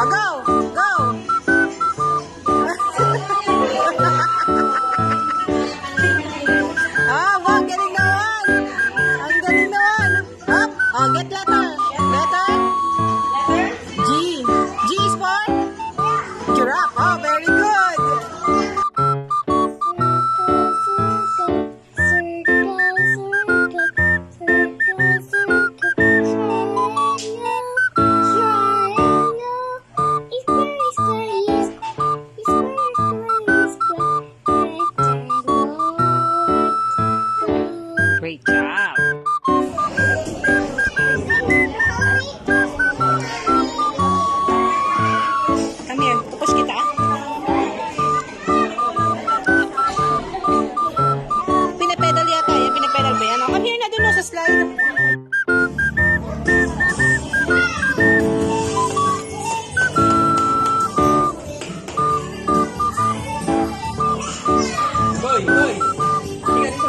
Oh, go! Go! Oh, wow, galing naman! Ang galing naman! Up! Oh, get letter! Letter? G. G is for? Giraffe. Oh, very good! Great job! Come here, tapos kita. Pinapedal yata yan. Pinapedal ba yan? Oh, come here na dun sa slide. Boy, boy! Tingnan dito.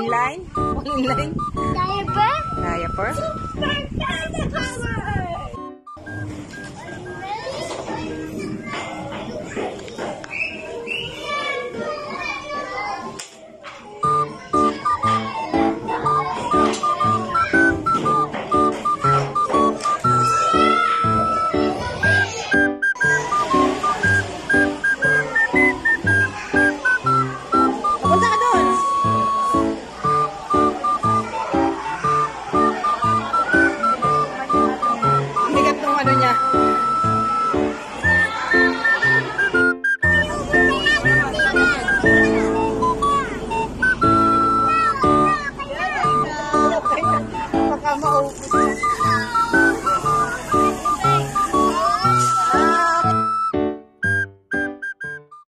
Line? Falling line? Diaper? Diaper? Punta ka doon! Ang bigat ng ano niya. Baka maubos.